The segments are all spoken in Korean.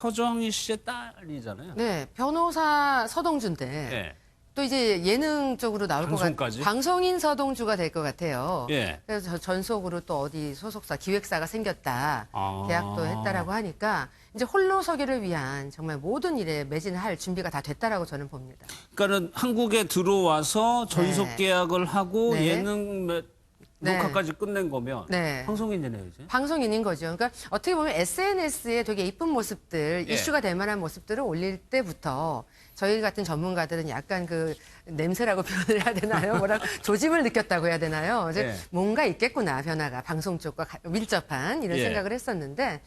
서정희 씨의 딸이잖아요. 네, 변호사 서동주인데 예. 또 이제 예능 쪽으로 나올 것 방송까지? 같아요. 방송인 서동주가 될 것 같아요. 예. 그래서 전속으로 또 어디 소속사, 기획사가 생겼다, 아. 계약도 했다라고 하니까 이제 홀로 서기를 위한 정말 모든 일에 매진할 준비가 다 됐다라고 저는 봅니다. 그러니까는 한국에 들어와서 전속 네. 계약을 하고 네. 예능 네. 녹화까지 끝낸 거면 네. 방송인이네요, 이제. 방송인인 거죠. 그러니까 어떻게 보면 SNS에 되게 이쁜 모습들, 예. 이슈가 될 만한 모습들을 올릴 때부터 저희 같은 전문가들은 약간 그 냄새라고 표현을 해야 되나요? 뭐라 조짐을 느꼈다고 해야 되나요? 이제 예. 뭔가 있겠구나, 변화가 방송 쪽과 밀접한 이런 예. 생각을 했었는데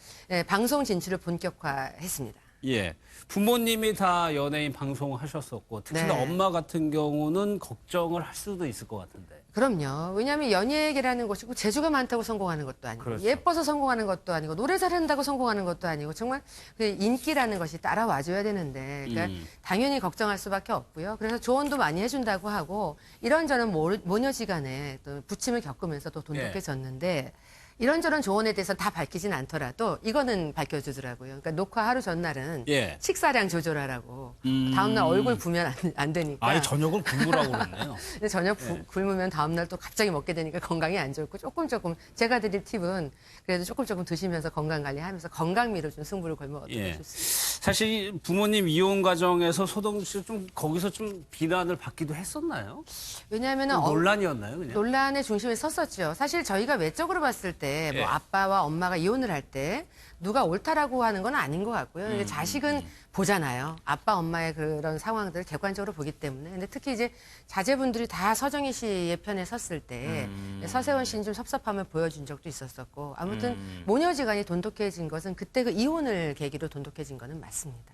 방송 진출을 본격화했습니다. 예. 부모님이 다 연예인 방송하셨었고 특히나 네. 엄마 같은 경우는 걱정을 할 수도 있을 것 같은데. 그럼요. 왜냐하면 연예계라는 곳이 꼭 재주가 많다고 성공하는 것도 아니고 그렇죠. 예뻐서 성공하는 것도 아니고 노래 잘한다고 성공하는 것도 아니고 정말 그 인기라는 것이 따라와줘야 되는데 그러니까 당연히 걱정할 수밖에 없고요. 그래서 조언도 많이 해준다고 하고 이런저런 모녀지간에 또 부침을 겪으면서 또 돈독해졌는데 이런저런 조언에 대해서 다 밝히진 않더라도 이거는 밝혀주더라고요. 그러니까 녹화 하루 전날은 예. 식사량 조절하라고 다음날 얼굴 부으면 안 되니까. 아예 저녁을 굶으라고 그랬네요. 근데 저녁 굶으면 다음날 또 갑자기 먹게 되니까 건강이 안 좋고 조금 제가 드릴 팁은 그래도 조금 드시면서 건강 관리하면서 건강미로 좀 승부를 걸면 어떨까 예. 싶습니다. 사실 부모님 이혼 과정에서 서동주 씨 좀 거기서 좀 비난을 받기도 했었나요? 왜냐하면 논란이었나요, 그냥? 논란의 중심에 섰었죠. 사실 저희가 외적으로 봤을 때 뭐 예. 아빠와 엄마가 이혼을 할 때 누가 옳다라고 하는 건 아닌 것 같고요. 근데 자식은 보잖아요. 아빠, 엄마의 그런 상황들을 객관적으로 보기 때문에. 근데 특히 이제 자제분들이 다 서정희 씨의 편에 섰을 때 서세원 씨는 좀 섭섭함을 보여준 적도 있었었고 아무튼 모녀지간이 돈독해진 것은 그때 그 이혼을 계기로 돈독해진 거는 맞습니다.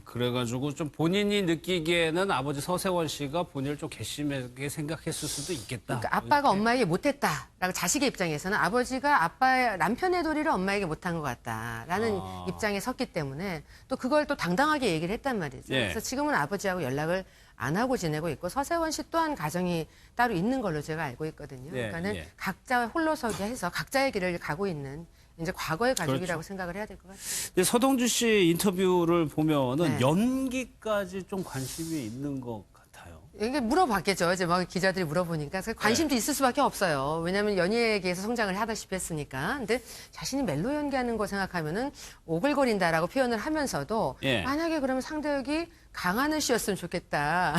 그래가지고 좀 본인이 느끼기에는 아버지 서세원 씨가 본인을 좀 괘씸하게 생각했을 수도 있겠다. 그러니까 아빠가 엄마에게 못했다라고 자식의 입장에서는 아버지가 아빠의 남편의 도리를 엄마에게 못한 것 같다라는 입장에 섰기 때문에 또 그걸 또 당당하게 얘기를 했단 말이죠. 예. 그래서 지금은 아버지하고 연락을 안 하고 지내고 있고 서세원 씨 또한 가정이 따로 있는 걸로 제가 알고 있거든요. 예, 그러니까는 예. 각자 홀로서기 해서 각자의 길을 가고 있는 이제 과거의 가족이라고 그렇죠. 생각을 해야 될 것 같아요. 근데 서동주 씨 인터뷰를 보면은 네. 연기까지 좀 관심이 있는 것 같아요. 이게 물어봤겠죠. 이제 막 기자들이 물어보니까 그래서 관심도 있을 수밖에 없어요. 왜냐하면 연예계에서 성장을 하다시피 했으니까. 근데 자신이 멜로 연기하는 거 생각하면은 오글거린다라고 표현을 하면서도 예. 만약에 그러면 상대역이 강하늘 씨였으면 좋겠다.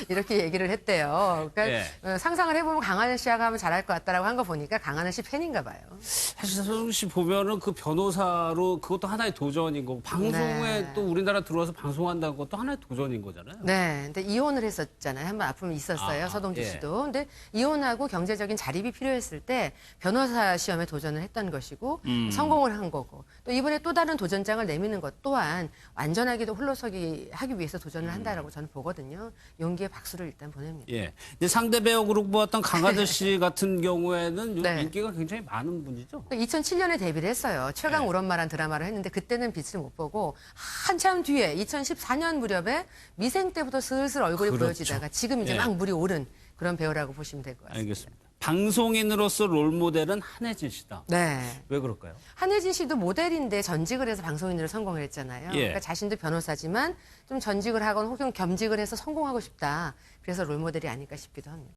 이렇게 얘기를 했대요. 그러니까 예. 상상을 해보면 강하늘 씨하고 하면 잘할 것 같다라고 한 거 보니까 강하늘 씨 팬인가 봐요. 사실 서동주 씨 보면은 그 변호사로 그것도 하나의 도전인 거고 방송에 네. 또 우리나라 들어와서 방송한다는 것도 하나의 도전인 거잖아요. 네, 근데 이혼을 했었잖아요. 한번 아픔이 있었어요, 아, 서동주 예. 씨도. 근데 이혼하고 경제적인 자립이 필요했을 때 변호사 시험에 도전을 했던 것이고 성공을 한 거고 또 이번에 또 다른 도전장을 내미는 것 또한 완전하게도 홀로서기 하기 위해서 도전을 한다라고 저는 보거든요. 용기에 박수를 일단 보냅니다. 예. 근데 상대 배역으로 뽑았던 강하늘 씨 같은 경우에는 네. 인기가 굉장히 많은 분이죠. 2007년에 데뷔를 했어요. 최강 네. 우리 엄마란 드라마를 했는데 그때는 빛을 못 보고 한참 뒤에 2014년 무렵에 미생 때부터 슬슬 얼굴이 그렇죠. 보여지다가 지금 이제 예. 막 물이 오른 그런 배우라고 보시면 될 것 같습니다. 알겠습니다. 방송인으로서 롤모델은 한혜진 씨다. 네. 왜 그럴까요? 한혜진 씨도 모델인데 전직을 해서 방송인으로 성공을 했잖아요. 예. 그러니까 자신도 변호사지만 좀 전직을 하거나 혹은 겸직을 해서 성공하고 싶다. 그래서 롤모델이 아닐까 싶기도 합니다.